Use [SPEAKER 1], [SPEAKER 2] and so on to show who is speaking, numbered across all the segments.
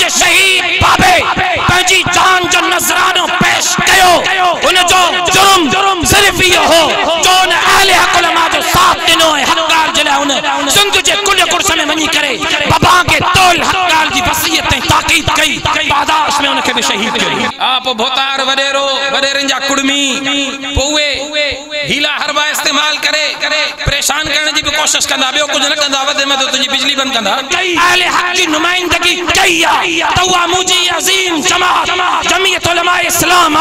[SPEAKER 1] मुझे शहीद बाबे पंजी जान जो नजरानो पेश कयो उन जो जुर्म सिर्फ ये हो जो उन अहले हक उलमा जो साथ दिनो है हक़दार जला उन सिंध जे कुल कुर्स में मनी करे बाबा के तोल हक़दार की वसीयतें ताकीद कई पादाश में उनके भी शहीद कयो आप भोतार वडेरो वडेरन जा कुड़मी पोवे हीला हरबा इस्तेमाल करे परेशान करने की भी कोशिश कंदा बेओ कुछ न कंदा वदे में तो तुझी बिजली बंद कंदा अहले हक की नुमाइंदगी कईया तवा मुजी अजीम जमात जमीयत उलमा इस्लाम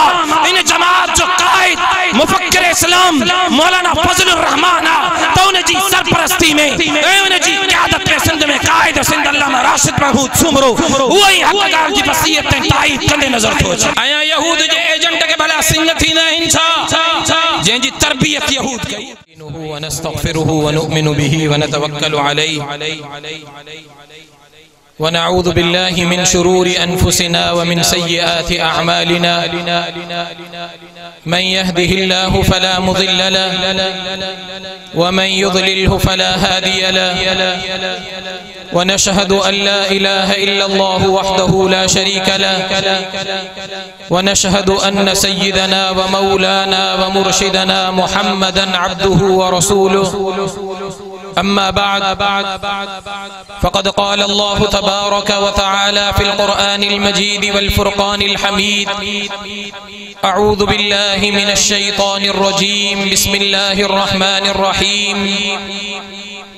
[SPEAKER 1] इन जमात जो कायद मुफक्किर इस्लाम मौलाना फजलुर रहमान तो उन जी सरपरस्ती में उन जी क़यादत में सिंध में कायद सिंध अल्लामा राशिद महमूद सुमरो वही हक़दार की वसीयतें ताईद कंदे नजर तो आया यहूद जे एजेंट के भला सिंह थी ना इंसा जे जी तरबियत यहूद कई व नस्तगफिरुहु व नु'मिनु बिही व नतवक्कलु अलैहि व नऊज़ु बिल्लाहि मिन शुरूरि अनफुसिना व मिन सय्यिआति अअमालिना मन यहदिहिल्लाहु फला मुदिल्ल लहु व मन युद्लिलहु फला हादिय लहु व नशहदु अन ला इलाहा इल्लल्लाहु वहदहु ला शरीका लहु व नशहदु अन्न सय्यिदना व मौलाना व मुर्शिदना मुहम्मदन अब्दुहु व रसूलुहु अम्मा बाद फ़क़द क़ाल अल्लाहु तबारक व तआला फ़िल क़ुरआनिल मजीद वल फ़ुरक़ानिल हमीद अऊज़ु बिल्लाहि मिनश शैतानिर रजीम बिस्मिल्लाहिर रहमानिर रहीम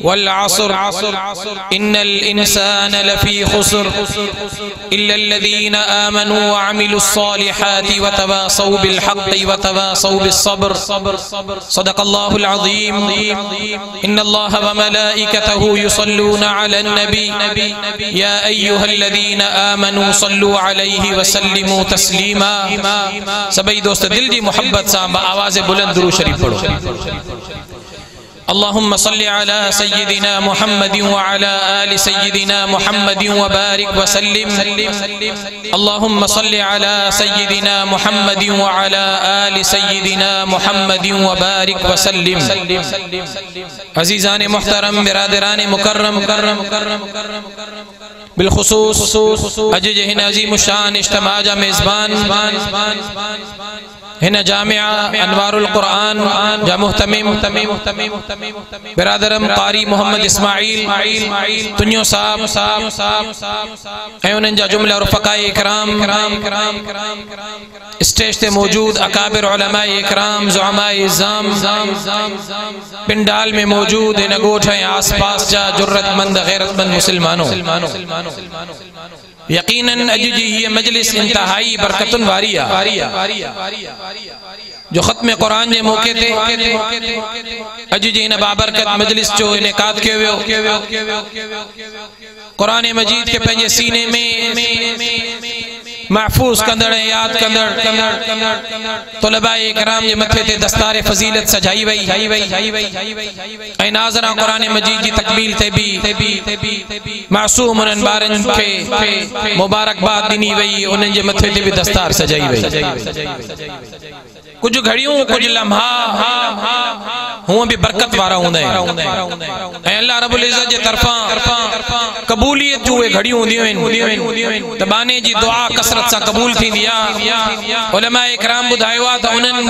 [SPEAKER 1] वल असर इन्नल इंसान लफ़ी खुस्र इल्लल्लज़ीना आमनू व अमिलुस सालिहाति व तवासौ बिल हक़्क़ि व तवासौ बिस सब्र सदक़ल्लाहुल अज़ीम इन्नल्लाह व मलाइकतहु युसल्लूना अलन नबी या अय्युहल्लज़ीना आमनू सल्लु अलैहि व सल्लिमू तस्लीमा। सभी दोस्त दिल जी मोहब्बत से आवाज़ बुलंद दुरूद शरीफ पढ़ो। अल्लाहुम्मा सल्लि अला सय्यिदिना मुहम्मदिन व अला आलि सय्यिदिना मुहम्मदिन व बारिक व सल्लिम। अल्लाहुम्मा सल्लि अला सय्यिदिना मुहम्मदिन व अला आलि सय्यिदिना मुहम्मदिन व बारिक व सल्लिम। अज़ीज़ान मुहतरम बिरादरान मुकर्रम बिलखुसूस अज हिन अज़ीम शान इज्तिमा जा मेज़बान हिन जामिया अनवारुल कुरान जा मुहतमिम बिरादरम कारी मोहम्मद इस्माइल तुन्यो साहब ऐं उन्हनि जा जुमला रुफ़क़ाए इकराम स्टेज ते मौजूद अकाबिर उलमाए इकराम ज़ुअमाए इज़्ज़ाम पिंडाल में मौजूद इन ॻोठ ऐं आस पास जा जुर्रतमंद गैरतमंद मुसलमानों यकीनन अज जी ये मजलिस इंतहाई बरकतुन वारी जो खत्म कुरान के मौके ते अज जी इन बाबरकत मजलिस जो इनेकाद कियो वियो कुरान मजीद के पंहिंजे सीने में महफूज कंदड़ याद कंदड़ तलबाए इकराम जे मथे ते दस्तार फजीलत सजाई वई ऐं नाज़रा कुरान मजीद जी तकमील ते भी मासूम उन्हनि ॿारनि खे मुबारकबाद ॾिनी वई उन्हनि जे मथे ते भी दस्तार सजाई वई। कुछ घड़ियों कुछ लम्हा हुआ भी बरकत वारा हुंदा है अल्लाह रब्बुल इज्जत जे तरफा कबूलियत जो घड़ियों हुंदियूं आहिनि त बाने जी दुआ कसरत सां कबूल थींदी आहे। उलमा इकराम ॿुधायो आहे त उन्हनि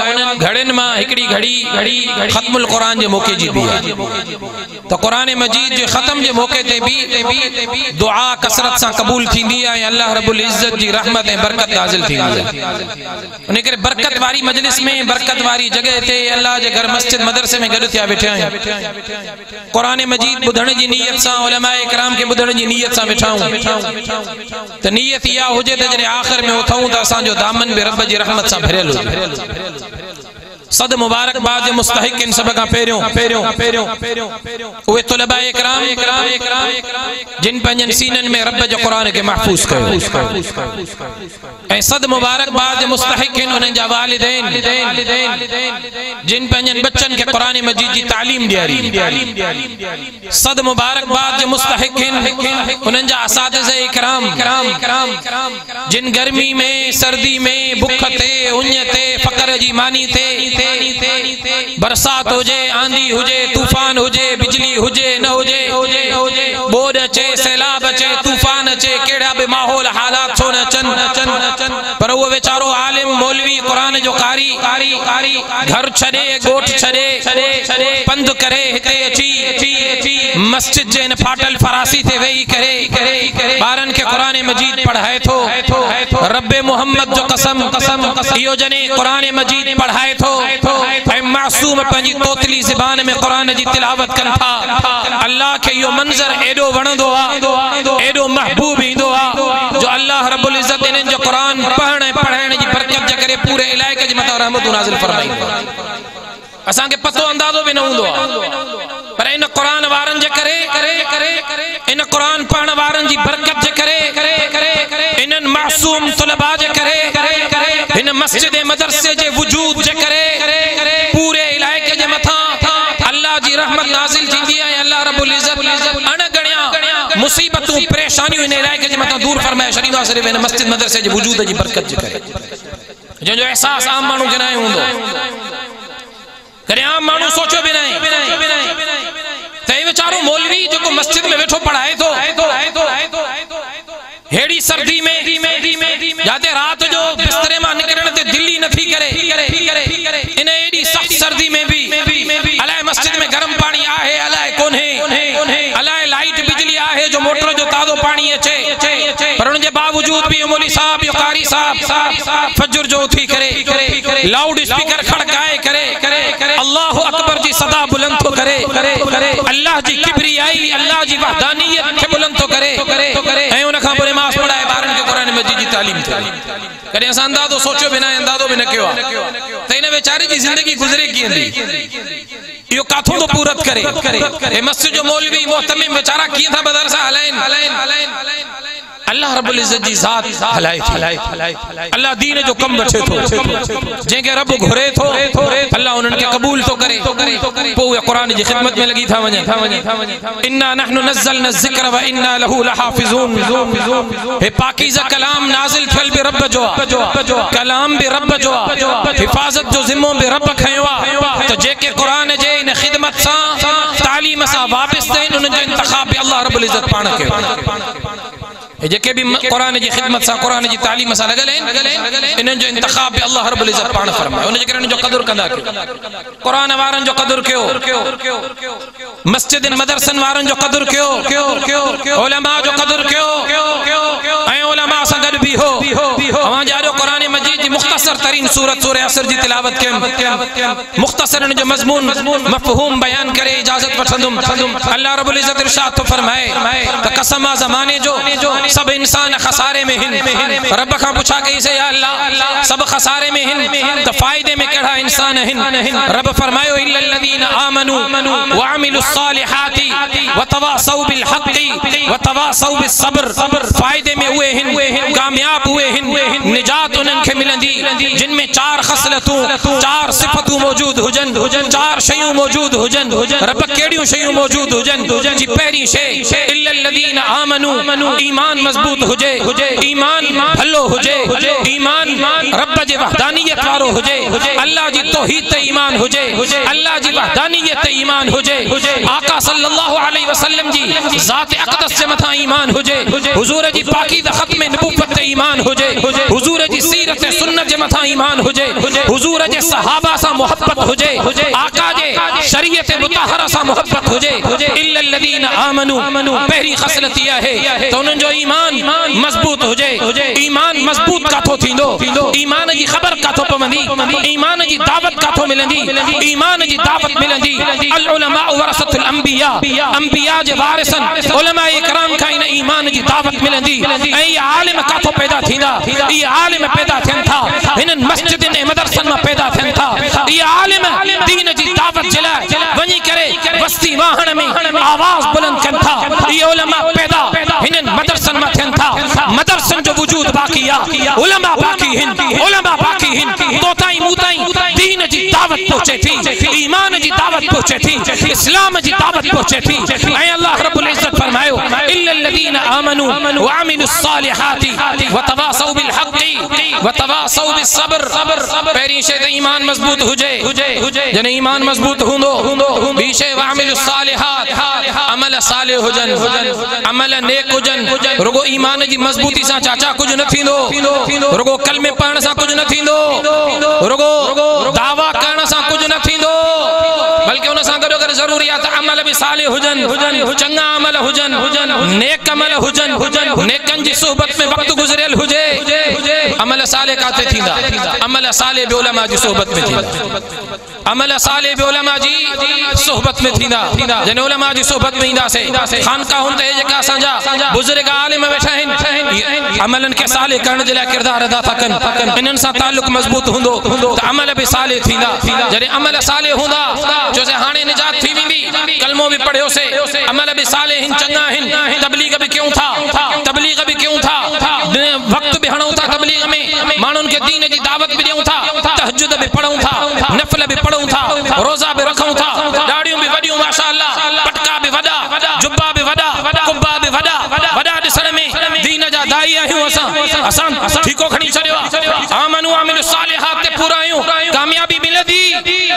[SPEAKER 1] घड़ियुनि मां हिकिड़ी घड़ी ख़त्मुल कुरान जे मौके जी बि आहे त कुरान मजीद जे ख़त्म जे मौके ते भी दुआ कसरत सां कबूल थींदी आहे। अल्लाह रब्बुल इज्जत जी रहमत ऐं बरकत नाज़िल थींदी आहे। उन करे बरकत वारी मजलिस में बरकत वारी जगह ते अल्लाह जे घर मस्जिद मदरसे में गॾु थिया वेठा आहियूं कुरान मजीद ॿुधण जी नियत सां उलमा इकराम के ॿुधण जी नियत सां वेठा आहियूं त नियत इहा हुजे त जॾहिं आख़िर में उथूं त असांजो दामन बि रब जी रहमत सां भरियल हुजे। सद मुबारकबाद जे मुस्तहिक इन सब का पहिरियों उहे तलबा इकराम जिन पंहिंजनि सीननि में रब जो कुरान के महफूज कयो ऐं सद मुबारकबाद जे मुस्तहिक इन उन्हनि जा वालिदैन जिन पंहिंजनि बच्चनि के कुरान मजीद जी तालीम ॾियारी। सद मुबारकबाद जे मुस्तहिक इन उन्हनि जा असातिज़ा इकराम जिन गर्मी में सर्दी में बुख ते उञ ते फ़क़र जी मानी ते बरसात हुजे आंधी हुजे तूफान हुजे बिजली हुजे न हुजे बोड अचे सैलाब अचे तूफान अचे केड़ा बि माहौल हालात छो न अचनि पर उहो वेचारो आलिम मौलवी क़ुरान जो कारी घर छॾे ॻोठ छॾे पंध करे हिते अची मस्जिद जे इन फाटल फरासी ते वेही करे ॿारनि खे क़ुरान मजीद पढ़ाए थो रब्बे मोहम्मद जो कसम इहो जॾहिं क़ुरान मजीद पढ़ाए थो ऐं मासूम पंहिंजी तोतली ज़बान में क़ुरान जी तिलावत कनि था अल्लाह खे इहो मंज़र एॾो वणंदो आहे एॾो महबूब ईंदो आहे जो अल्लाह रब्बुल इज़्ज़त इन्हनि जो क़ुरान पढ़ण ऐं पढ़ाइण जी बरकत जे करे पूरे इलाइक़े जे मथां रहमतूं नाज़िल फरमाईंदो आहे असांखे पतो अंदाज़ो बि न हूंदो आहे पर इन क़ुरान वारनि जे करे इन क़ुरान पढ़ण वारनि जी बरकत जे करे इन्हनि मासूम तलबा जे करे हिन मस्जिद मदरसे जे वजूद जे करे पूरे इलाइक़े जे मथां अल्लाह जी रहमत नाज़िल थींदी आहे अल्लाह रब्बुल इज़्ज़त अणगणिया मुसीबतूं परेशानियूं इन इलाइक़े जे मथां दूर फरमाए छॾींदो आहे सिर्फ़ इन मस्जिद मदरसे जे वजूद जी बरकत जे करे जंहिंजो अहसास आम माण्हू खे न हूंदो कॾहिं आम माण्हू सोचियो बि न त हे वीचारो मौलवी जेको मस्जिद में वेठो पढ़ाए थो हेड़ी सर्दी में जाते रात जो बिस्तरे मां निकरण ते दिल ही नथी करे इन एडी सख्त सर्दी में भी अलाए मस्जिद में गरम पानी आहे अलाए कोन्हे अलाए लाइट बिजली आहे जो मोटर जो ताज़ो पानी अचे पर उन जे बावजूद भी मौलवी साहब यो कारी साहब फजर जो उठी करे लाउड स्पीकर खड़काए करे अल्लाहु अकबर जी सदा बुलंद तो करे अल्लाह जी किबरियाई अल्लाह जी वहदानियत के बुलंद तो करे ऐं उन खां पोइ नमाज़ पढ़ाए ॿारनि खे क़ुरान मजीद जी तालीम कॾहिं असां अंदाज़ो सोचियो बि न अंदाज़ो बि न कयो आहे त इन वेचारे जी ज़िंदगी गुज़रे कीअं इहो काथों तो पूरत करे हे मस्जिद जो मौलवी मोहतमिम वेचारा कीअं था मदरसा हलाइनि अल्लाह रब्बुल इज़्ज़त जी ज़ात हलाए अल्लाह दीन जो कम वठे थो जंहिंखे रब घुरे थो अल्लाह उन्हनि खे क़बूल थो करे पोइ उहे क़ुरान जी ख़िदमत में लॻी था वञनि इन्ना नहनु नज़्ज़लना ज़िक्र व इन्ना लहू लहाफ़िज़ून हे पाकीज़ा कलाम नाज़िल थियल बि रब जो आहे कलाम बि रब जो आहे हिफ़ाज़त जो ज़िम्मो बि रब खयो आहे त जेके क़ुरान जे इन ख़िदमत सां तालीम सां वाबिस्ता आहिनि उन्हनि जो इंतिख़ाब बि अल्लाह रब्बुल इज़्ज़त पाण कयो जेके भी क़ुरान जी ख़िदमत सां क़ुरान जी तालीम सां लॻल आहिनि इन्हनि जो इंतिख़ाब बि अल्लाह रब्बुल इज़्ज़त पाण फरमाए उन जे करे इन्हनि जो क़दुरु कंदा कयो क़ुरान वारनि जो क़दुरु कयो मस्जिद मदरसन वारनि जो क़दुरु कयो उलमा जो क़दुरु कयो ऐं उलमा सां गॾु बीहो अवां ॼाणो क़ुरान मजीद जी मुख़्तसर तरीन सूरत सूरह असर जी तिलावत कयमि मुख़्तसर इन जो मज़मून मफ़हूम बयान करे इजाज़त वठंदुमि अल्लाह रब्बुल इज़्ज़त इरशाद तो फरमाए त कसम आ ज़माने जो सब इंसान खसारे में हिन रब खां पुछा कई से या अल्लाह सब खसारे में हिन तो फायदे में केड़ा इंसान हिन रब फरमायो इल्लल लदीन आमनू व अमिलुस सालिहाति व तवासौ बिल हक़्क़ि व तवासौ बिस सब्र फायदे में हुए हिन कामयाब हुए हिन निजात उन्हनि खे मिलंदी जिन में चार खसलतूं चार सिफतूं मौजूद हुजन चार शयूं मौजूद हुजन रब केड़ियूं शयूं मौजूद हुजन जी पहिरीं शइ इल्लल लदीन आमनू ईमान मजबूत हुजे ईमान भलो हुजे ईमान रब जे वहदानियत वारो हुजे अल्लाह जी तौहीद ते ईमान हुजे अल्लाह जी वहदानियत ते ईमान हुजे आका सल्लल्लाहु अलैहि वसल्लम जी ज़ात अक़दस जे मथा ईमान हुजे हुजूर जी पाकीज़ा ख़त्म नबूवत ते ईमान हुजे हुजूर जी सीरत सुन्नत जे मथा ईमान हुजे हुजूर जे सहाबा सां मोहब्बत हुजे आका जे शरीयत मुतहरा सां मोहब्बत हुजे इल्लल लदीन आमनू पहिरीं ख़सलत इहा है तो उन्हनि जो ईमान मजबूत हुजे ईमान मजबूत काथो थींदो ईमान जी ख़बर काथो पवंदी ईमान जी दावत काथो मिलंदी ईमान जी दावत मिलंदी अल उलमा वरसतुल अंबिया अंबिया जे वारिसन उलमा इकराम खां इन ईमान जी दावत मिलंदी ऐं ये आलिम काथो पैदा थींदा ये आलिम पैदा थियनि था हिननि मस्जिदन ऐं मदरसन मां पैदा थियनि था ये आलिम दीन जी दावत जे लाइ वञी करे बस्ती वाहण में आवाज़ बुलंद कनि था ये उलमा पैदा हिननि मदरसन में थियनि था मदरसन जो वजूद बाक़ी आहे उलमा बाक़ी हिन तो ताईं मूं ताईं दीन जी दावत पहुचे थी ईमान जी दावत पहुचे थी, इस्लाम जी दावत पहुंचे थी। ऐं अल्लाह रब्बुल इज्जत फरमायो इल्लल्लज़ीना आमनू व अमिलुस सालिहाति व तवासौ बिल हक़्क़ि व तवासौ बिस सब्र। पहिरीं शइ त ईमान मज़बूत हुजे, जने ईमान मज़बूत हुंदो, ॿी शइ व अमिलुस सालिहात, अमल सालिह हुजन, अमल नेक हुजन। रुगो ईमान जी मज़बूती सां चाचा कुछ न थींदो, रुगो कलमे पढ़ण सां कुछ न थींदो, रुगो दावा करण सां कुछ न थींदो, बल्कि उन सां गॾु अगर ज़रूरी आहे त अमल बि सालिह हुजन, चङा अमल हुजन, नेक अमल हुजन, नेकनि जी सोहबत में वक्त गुज़रियल हुजे। अमल सालिह काथे थींदा? अमल सालिह बि उलमा जी सोहबत में थींदा, अमल सालिह बि उलमा जी सोहबत में थींदा। जने उलमा जी सोहबत में ईंदासीं, खानकाहुनि ते जेका असांजा बुज़ुर्ग आलिम वेठा आहिनि, अमलन खे सालिह करण जे लाइ किरदार अदा था कनि, इन्हनि सां ताल्लुक़ मज़बूत हूंदो त अमल बि सालिह थींदा। जॾहिं अमल सालिह हूंदा चोसे हाणे निजात थी वेंदी, कलमो बि पढ़ियोसीं, अमल बि सालिह हिन, चङा हिन, तबलीग बि कयूं था, तबलीग बि कयूं था, वक्त बि हणूं था तबलीग में, माण्हुनि खे दीन जी दावत बि ॾियूं था, तहज्जुद बि पढ़ूं था, नफ़ल बि पढ़ूं था, रोज़ा बि रखूं था, ॾाढ़ियूं बि वॾियूं माशाअल्लाह, पटका बि वॾा, जुब्बा बि वॾा, कुब्बा बि वॾा ॾिसण में, दीन जा दाई आहियूं असां ठीको खणी छॾियो आहे। आमनू आमिलु सालिहात ते पूरा आहियूं, कामयाबी मिलंदी,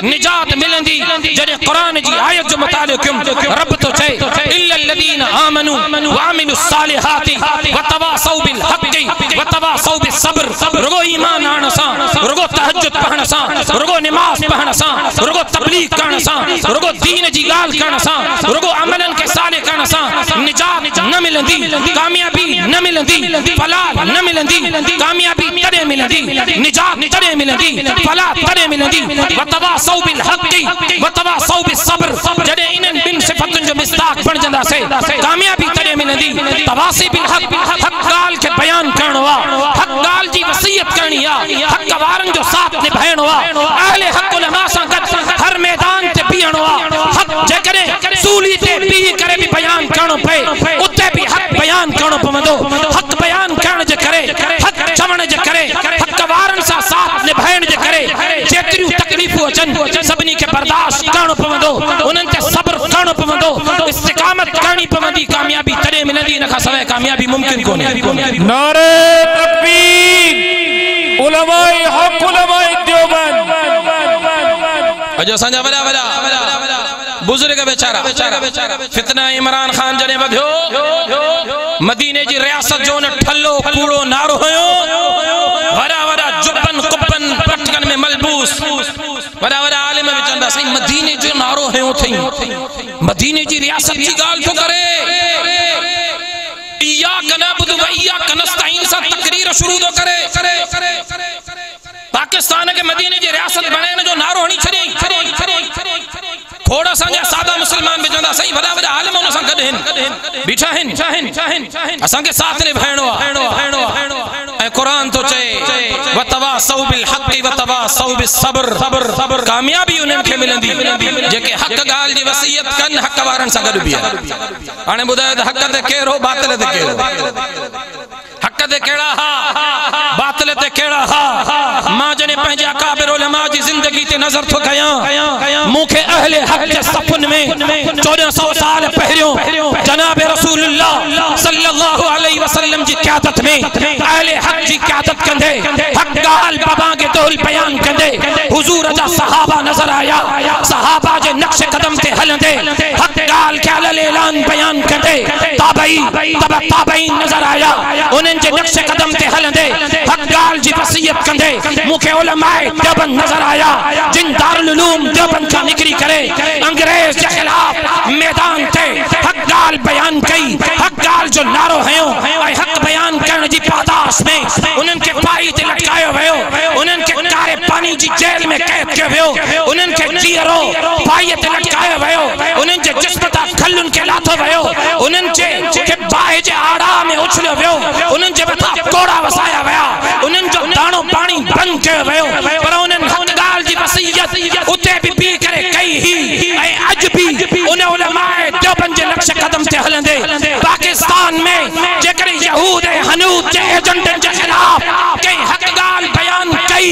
[SPEAKER 1] निजात मिलंदी जॾहिं क़ुरान जी आयत जो मुतालिक़ कयूं। रब तो चए इल्लल्लज़ीना आमनू व अमिलु सालिहाति व तवासौ बिल हक़्क़ि व तवासौ बिस सब्र। रुगो ईमान आणण सां, रुगो तहज्जुद पढ़ण सां, रुगो नमाज़ पढ़ण सां, रुगो तबलीग करण सां, रुगो दीन जी ॻाल्हि करण सां, रुगो अमलन खे सालिह करण सां निजात न मिलंदी, कामयाबी न मिलंदी, फलाह न मिलंदी, कामयाबी तॾहिं मिलंदी, निजात तॾहिं मिलंदी, फलाह तॾहिं मिलंदी। व तवासौ बिल हक़्क़ि व तवासौ बिस सब्र। जॾहिं इन्हनि ॿिनि सिफ़तुनि जो मिस्ताक बणजंदासीं, कामयाबी तॾहिं मिलंदी। तवासी बिल हक़, हक़ ॻाल्हि खे बयान करणो आहे, हक़ ॻाल्हि जी वसीयत करणी आहे, हक़ वारनि जो साथ निभाइणो आहे, अहले हक़ उलमा सां गॾु हर मैदान ते बीहणो आहे। हक़ जेकॾहिं सूली ते बीह करे बि बयान करणो पए, उते बि हक़ बयान करणो पवंदो। हक़ बयान करण जे करे, हक़ चवण जे करे, हक़ वारनि सां साथ निभाइण जे करे जेतिरियूं तकलीफ़ूं अचनि सभिनी खे बर्दाश्त करणो पवंदो, उन्हनि ते सब्र करणो पवंदो, इस्तिक़ामत करणी पवंदी, कामयाबी तॾहिं मिलंदी, इन खां सवाइ कामयाबी मुमकिन कोन्हे।
[SPEAKER 2] नारे तकबीर, उलमाए हक़, उलमाए देवबंद।
[SPEAKER 1] अॼु असांजा वॾा बुजुर्ग बेचारा, फितना इमरान खान जॾहिं वधियो, मदीने जी रियासत जो उन ठल्लो कूड़ो नारो हुयो, वॾा जुबन कुबन पटकन में मलबूस वॾा आलिम बि चवंदा साईं मदीने जो नारो हुयो अथई, मदीने जी रियासत जी ॻाल्हि थो करे, इय्याक नअबुदु व इय्याक नस्तईन सां तकरीर शुरू थो करे। पाकिस्तान के मदीने जी रियासत बणाइण जो नारो हणी छॾियईं। खोड़ असांजा सादा मुसलमान बि चवंदा साईं वॾा आलिम उन सां गॾु आहिनि, बीठा आहिनि, असांखे साथ निभाइणो आहे। ऐं क़ुरान तो चए व तवासौ बिल हक़्क़ि व तवासौ बिस सब्र। कामयाबी उन्हनि खे मिलंदी जेके हक़ ॻाल्हि जी वसीयत कनि, हक़ वारनि सां गॾु बीहनि। हाणे ॿुधायो त हक़ ते कहिड़ो, बातिल ते कहिड़ो? हक़ ते कहिड़ा हा, बातिल ते कहिड़ा हा। मां जॾहिं पंहिंजे अकाबिर उलमा जी ज़िंदगी ते नज़र थो कयां, मूंखे अहले हक़ जे सफ़ुनि में 1400 साल पहिरियों जनाब रसूलुल्लाह सल्लल्लाहु अलैहि वसल्लम जी क़यादत में अहले हक़ जी क़यादत कंदे, हक़ ॻाल्हि बबांगे तौल बयान कंदे हुज़ूर जा सहाबा नज़र आया, सहाबा जे नक्श कदम ते हलंदे हक़ ॻाल्हि खे अलल ऐलान बयान कंदे ताबईन नज़र आया, उन्हनि जे नक्श कदम ते हलंदे हक़ ॻाल्हि जी वसीयत कंदे मूंखे उलमाए देवबंद नज़र आया, जिन दारुल उलूम देवबंद खां निकिरी करे अंग्रेज जे ख़िलाफ़ मैदान ते हक़ ॻाल्हि बयान कई, हक़ ॻाल्हि जो नारो हयो, ऐं हक़ बयान करण जी पादाश में उन्हनि खे फाही ते लटकायो वियो, उन्हनि खे कारे पानी जी जेल में कैद कयो वियो, उन्हनि खे जीअरो फाही ते लटकायो वियो, उन्हनि जे जिस्म तां खलुनि खे लाथो वियो, उन्हनि जे बाहि जे आड़ा में उछलियो वियो, उन्हनि जे मथां कोड़ा वसाया विया, उन्हनि जो दाणो पाणी बंदि कयो वियो, पर उन्हनि हक़ ॻाल्हि जी वसीयत उते बि बीह करे कई ही। ऐं अॼु बि उन उलमाए देवबंद जे नक्श कदम ते हलंदे पाकिस्तान में जेकॾहिं यहूद ऐं हनूद जे एजेंटनि जे ख़िलाफ़ कंहिं हक़ ॻाल्हि बयान कई,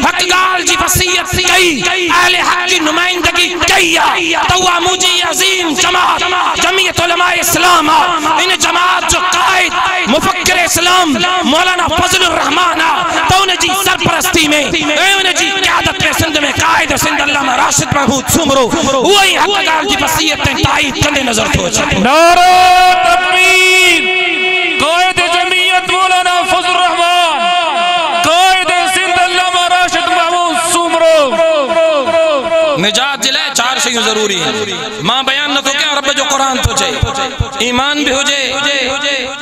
[SPEAKER 1] हक़ ॻाल्हि जी वसीयत कई, अहले हक़ जी नुमाइंदगी कई, कई तवा मुजी अजीम जमात जमीयत उलमा इस्लाम इन जमात जो कायद मुफक्किर इस्लाम मौलाना फजलुर रहमान तो उन जी सरपरस्ती में उन जी क़यादत में सिंध में कायद सिंध अल्लामा राशिद महमूद सुमरो वही हक गाल जी वसीयत ताईद कंदे नजर तो अचे।
[SPEAKER 2] नारा तकबीर। कायद जमीयत मौलाना फजलुर रहमान, कायद सिंध अल्लामा राशिद महमूद सुमरो।
[SPEAKER 1] निजात जिले चार शयूं जरूरी हैं। मां बयान न तो क्या रब जो कुरान तो चे ईमान भी हुजे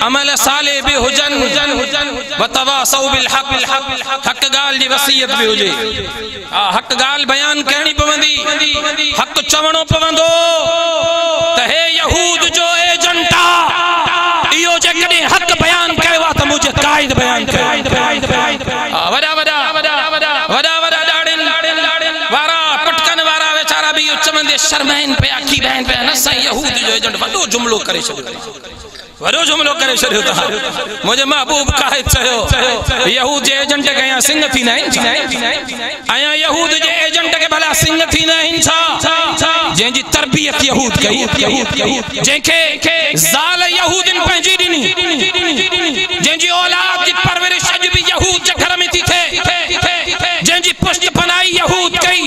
[SPEAKER 1] अमल साले भी हुजन वतवासौ बिल हक हक गाल जी वसीयत भी हुजे। हक गाल बयान करनी पवंदी हक चवणो पवंदो त हे यहूद जो एजेंटा इहो जेकॾहिं हक बयान कयो आहे त मुझे कायद बयान कयो। वॾा वॾा वॾा वॾा ॾाड़िन वारा पटकन वारा वेचारा भी चवंदे शर्माइन पे अखी बहन पे न साईं यहूद जो एजेंट वॾो जुमलो करे छॾियो था। मुझे महबूब कायद चयो यहूद जे एजेंट के या सिंह थी नहीं आया यहूद जे एजेंट के भला सिंह थी नहीं छा जंहिंजी तरबियत यहूद कई जंहिंखे ज़ाल यहूदन पंहिंजी ॾिनी जंहिंजी औलाद जी परवरिश अॼु बि यहूद जे घर में थी थिए जंहिंजी पुष्ट पनाई यहूद कई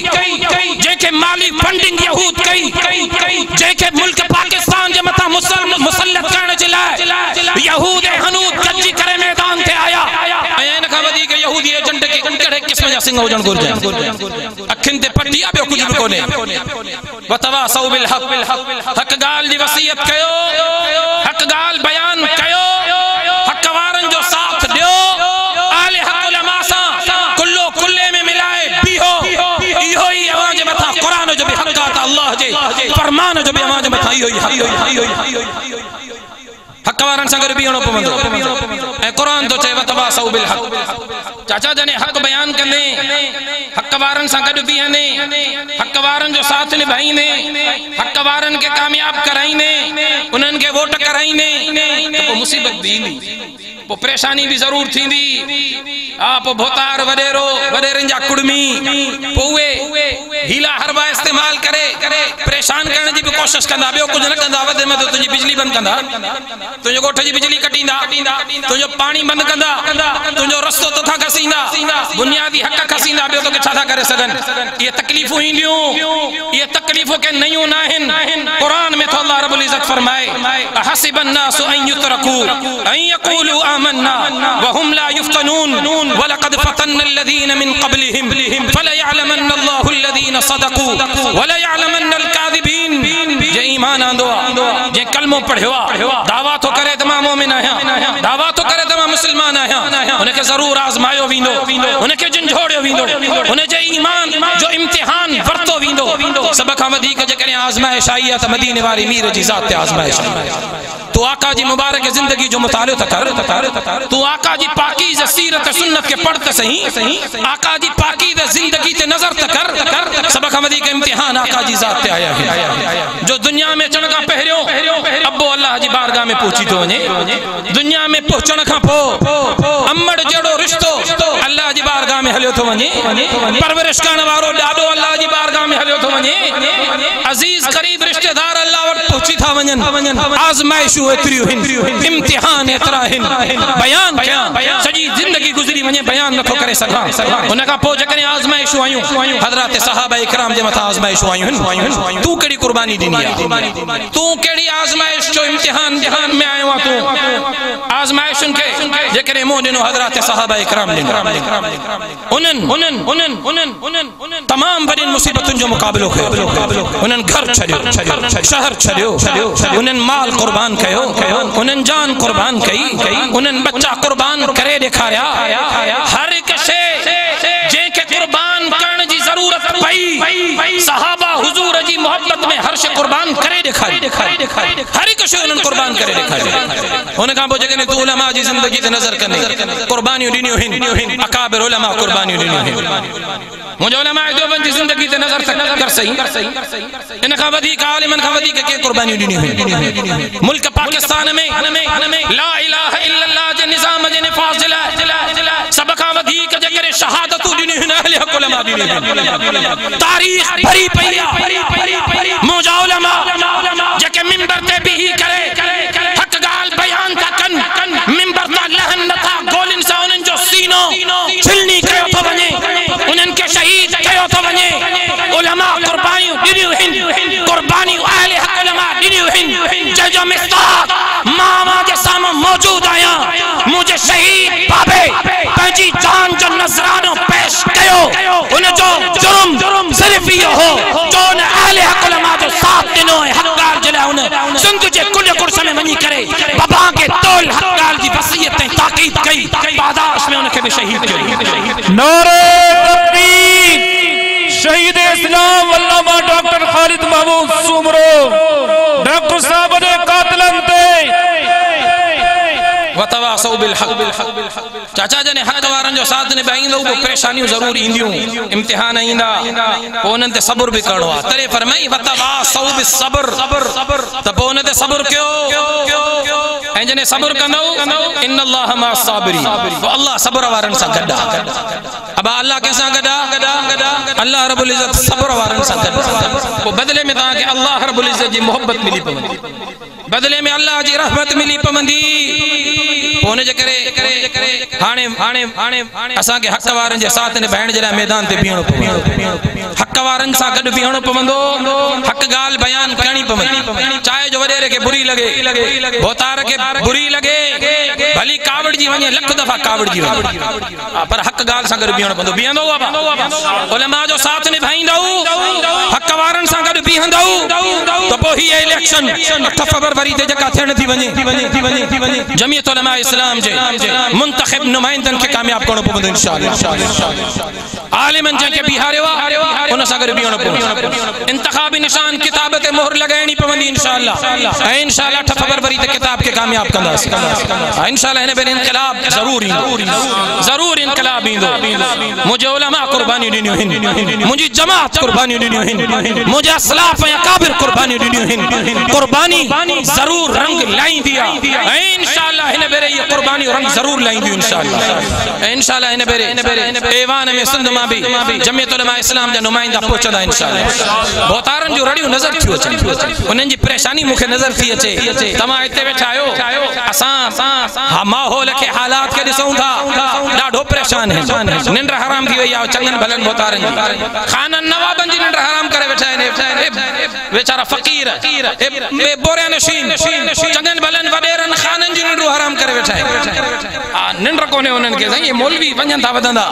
[SPEAKER 1] जंहिंखे माली फंडिंग यहूद कई जंहिंखे मुल्क पाकिस्तान जे मथां मुसल्लत करण जे लाइ यहूद हनूद गॾिजी करे मैदान ते आया ऐं इन खां वधीक यहूदी एजेंट के कहिड़े क़िस्म जा सिंह हुजण घुरिजनि। अखियुनि ते पटी आहे ॿियो कुझु बि कोन्हे। वतवासौ बिल हक हक गाल जी वसीयत कयो हक गाल बयान कयो हक वारनि जो साथ ॾियो आले हक उलमा सां कुल्लो कुल्ले में मिलाए बीहो इहो ई अवां जे मथां क़ुरान जो बि हक़ आहे अल्लाह जे फरमान जो बि अवां जे मथां इहो ई हक वारन संग बीहणो पवंदो ऐं क़ुरान तो चए वतवासौ बिल हक। चाचा जने हक बयान कंदे हक वारन सां गॾु बीहंदे हक वारन जो साथ निभाईंदे हक वारन के कामयाब कराईंदे उन्हनि के वोट कराईंदे तो पोइ मुसीबत भी ईंदी पोइ परेशानी भी जरूर थींदी। पोइ भोतार वडेरनि जा कुड़मी पोइ उहे हीला हरबा इस्तेमाल करे परेशान करण जी भी कोशिश कंदा ॿियो कुझु न कंदा वधि में तुंहिंजी बिजली बंदि कंदा तुंहिंजे ॻोठ जी बिजली कटींदा तुंहिंजो पानी बंदि कंदा तुंहिंजो रस्तो तो था खसींदा बुनियादी हक़ खसींदा ॿियो तोखे छा था करे सघनि। ये तकलीफ़ूं ईंदियूं ये तकलीफ़ूं के नयूं न आहिनि। क़ुरान में तो अल्लाह रब्बुल इज़्ज़त फरमाए हसिबन नासु अन युतरकू अन यक़ूलू आमन्ना व हुम ला युफ्तनून वलक़द फतन्ना अल्लज़ीना मिन क़ब्लिहिम फलयअलमन्ना अल्लाहु अल्लज़ीना सदक़ू वलयअलमन्ना अल-काज़िबीन। जे ईमान आंदो जे कलमो पढ़ियो दावा तो करे त मां मोमिन आहियां दावा तो करे त मां मुस्लमान आहियां उनके जरूर आज़मायो वेंदो उनके झंझोड़ियो वेंदो उन जे ईमान जो इम्तिहान वरतो वेंदो। सब खां वधीक जेकॾहिं आज़माइश आई आहे त मदीने वारी मीर जी ज़ात ते आज़माइश तू आका जी मुबारक जिंदगी जो मुतालियो त कर तू आका जी पाकीज़ सीरत सुन्नत के पढ़ त सही आका जी पाकीज़ जिंदगी ते नजर त कर। सब खां वधीक इम्तिहान आका जी ज़ात ते आया है जो दुनिया में अचण खां पहिरियों अब्बो अल्लाह जी बारगाह में पहुची तो वञे दुनिया में पहुचण खां पोइ अम्मड़ जहिड़ो रिश्तो अल्लाह जी बारगाह में हलियो थो वञे परवरिश करण वारो ॾाढो अल्लाह जी बारगाह में हलियो थो वञे अजीज करीब रिश्तेदार अल्लाह वटि पहुची था वञनि आज़माइशूं एतिरियूं आहिनि इम्तिहान एतिरा आहिनि बयान कयां सॼी ज़िंदगी गुज़री वञे बयान नथो करे सघां उन खां पोइ जेकॾहिं आज़माइशूं आयूं हज़रत सहाबा इकराम जे मथां आज़माइशूं आयूं तूं कहिड़ी कुर्बानी ॾिनी आहे तूं कहिड़ी आज़माइश जो इम्तिहान जहान में आयो आहे तूं आज़माइशुनि खे जेकॾहिं मूं ॾिनो हज़रत सहाबा इकराम उन्हनि तमाम वॾियुनि मुसीबतुनि जो मुक़ाबिलो कयो उन्हनि घर छॾियो शहर छॾियो उन्हनि माल कुर्बान कयो उन्हनि जान कुर्बान कई उन्हनि बच्चा कुर्बान करे ॾेखारिया हर हिकु शइ जंहिंखे कुर्बान करण जी ज़रूरत पई सहाबा हुजूर जी मोहब्बत में हर शइ कुर्बान करे ॾेखारी हर हिकु शइ उन्हनि कुर्बान करे ॾेखारी। हुन खां पोइ जेकॾहिं तूं उलमा जी ज़िंदगी ते नज़र कंदे कुर्बानियूं ॾिनियूं आहिनि अकाबिर उलमा कुर्बानियूं ॾिनियूं आहिनि मुझे उलमा देवबंद की जिंदगी ते नजर कर सही इन का वधीक आलिमन का वधीक के कुर्बानी दी हुई मुल्क पाकिस्तान में ला इलाहा इल्लल्लाह जे निजाम जे निफाज जिला सब का वधीक जे करे शहादत दी हुई अहले हक उलमा अल्लाह दी तारीख भरी पई मौजा उलमा जेके मिंबर ते भी करे हक गाल बयान था कन मिंबर ता लहन नथा गोलिन सा उनन जो सीनो छिलनी कयो तो वने उनन के शहीद कयो तो वने उलमा कुर्बानियों दिनियो हिन कुर्बानियों अहले हक उलमा दिनियो हिन जो मिस्ताक मामा के सामने मौजूद आया मुझे शहीद बाबे पंजी जान जो नजरानो पेश कयो उन जो जुर्म सिर्फ ये हो जो न अहले हक उलमा जो साथ दिनो है हकदार जला उन सिंध जे कुल कुर्स में वनी करे बाबा के तोल हकदार जी वसीयत ताकीद कई पादाश में उनके भी शहीद कई
[SPEAKER 2] नारे तकबीर शहीद इस्लाम अल्लामा डॉक्टर खालिद महमूद सुमरो डॉक्टर साहब ने कातलन ते वतवासौ बिल हक चाचा जने हक वारन जो साथ ने बाइंदो वो परेशानियों जरूर इंदियों इम्तिहान आइंदा ओनन ते सब्र भी करणो आ तरे फरमाई वतवासौ बिस सब्र त ओनन ते सब्र क्यों ऐं जने सब्र कंदो इन्नल्लाह मा साबिरी तो अल्लाह सब्र वारन सा गड्डा अब अल्लाह कैसा गड्डा अल्लाह रब्बुल इज्जत सब्र वारन सा गड्डा वो बदले में ता के अल्लाह रब्बुल इज्जत जी मोहब्बत मिली पवंदी बदले में अल्लाह जी रहमत मिली पवंदी पोने जे करे हाणे असा के हक वारन जे साथ ने बहन जे मैदान ते बीहणो पवंदो हक वारन सा गड बीहणो पवंदो हक गाल बयान करनी पवंदी चाहे जो वडेरे के बुरी लगे बोतार के बुरी लगे भली कावड़ जी वने लख दफा कावड़ जी वने पर हक गाल सा गड बीहणो पवंदो बीहंदो बाबा उलमा जो साथ ने भाईंदो हक वारन सा गड बीहंदो तो पो ही इलेक्शन 8 फरवरी ते जका थियण थी वने जमीयत उलमा इस्लाम जे मुंतखब नुमाइंदन के कामयाब करणो पवंदो इंशाअल्लाह आलिमन जे बिहारेवा उन सा गड बीहणो पवंदो इंतखाबी निशान किताब ते मोहर लगाइणी पवंदी इंशाअल्लाह ऐं इंशाअल्लाह 8 फरवरी ते किताब के कामयाब कंदास इंशाअल्लाह ने बेन इनकलाब जरूर इनकलाब इंदो मुझे उलमा कुर्बानी दिनियो हिन मुझी जमात कुर्बानी दिनियो हिन मुझे असलाफ या काबिर कुर्बानी दिनियो हिन कुर्बानी जरूर रंग लाई दिया इंशाअल्लाह इन बेरे ये कुर्बानी रंग जरूर लाई दी इंशाअल्लाह इन बेरे ऐवान में सिंध मा भी जमीयत उलमा इस्लाम जा नुमाइंदा पहुंचदा इंशाअल्लाह बोतारन जो रडियो नजर थियो अचे उनन जी परेशानी मुखे नजर थी अचे तमा इते बैठा आयो असा हा माहौल के हालात के दिसऊं था डाढो परेशान है निंद्र हराम थी वई आ चंगन भलन बोतारन खानन नवाबन जी निंद्र हराम करे बैठा है बेचारा फकीर बे बोरे नशीन चंगन भलन वडेरन खानन जी निंद्र हराम करे बैठा है निंद्र कोने उनन के ये मौलवी वंजन था वदंदा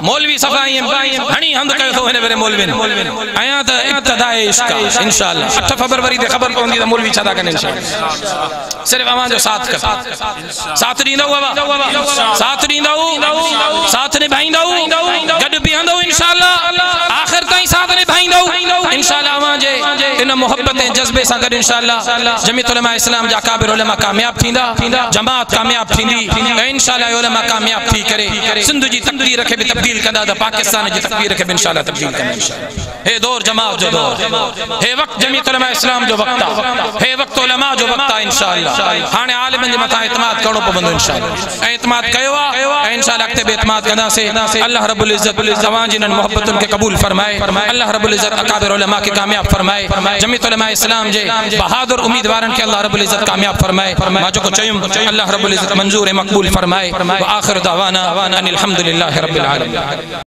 [SPEAKER 2] मौलवी सफाई हणी हंद कयो तो ने बेरे मौलवी आया त इब्तिदाए इश्क इंशाअल्लाह 8 फरवरी ते खबर पवंदी त मौलवी छदा कन इंशाअल्लाह सिर्फ अवां जो साथ कर साथ दींदो बाबा साथ दींदो साथ ने भाईंदो गड बीहंदो इंशाअल्लाह आखिर ताई साथ ने भाईंदो इंशाअल्लाह अवां जे इन मोहब्बत जज्बे सा गड इंशाअल्लाह जमीयत उलमा इस्लाम जा काबिर उलमा कामयाब थींदा जमात कामयाब थींदी इंशाअल्लाह उलमा कामयाब थी करे सिंध जी तकदीर के भी तब्दील कंदा त पाकिस्तान जी तकदीर के भी इंशाअल्लाह तब्दील कंदा इंशाअल्लाह हे दौर जमात जो दौर हे वक्त जमीयत उलमा इस्लाम जो वक्त हे वक्त उलमा जो वक्त इंशाअल्लाह हाने आलिमन जे मथा इत्मीनान करणो पवंदो इंशाअल्लाह इत्मीनान कयो आ इंशाअल्लाह अॻिते बि इत्मीनान कंदासे अल्लाह रब्बुल इज्जत तवां जी इन्हनि मोहब्बतुनि के कबूल फरमाए अल्लाह रब्बुल इज्जत अकाबिर उलमा के कामयाब फरमाए जमीयत उलमा इस्लाम जे बहादुर उम्मीदवारन के अल्लाह रब्बुल इज्जत कामयाब फरमाए मा जो चयुम अल्लाह रब्बुल इज्जत मंजूर मकबूल फरमाए व आखिर दावाना अनिल हम्दुलिल्लाहि रब्बिल आलमीन।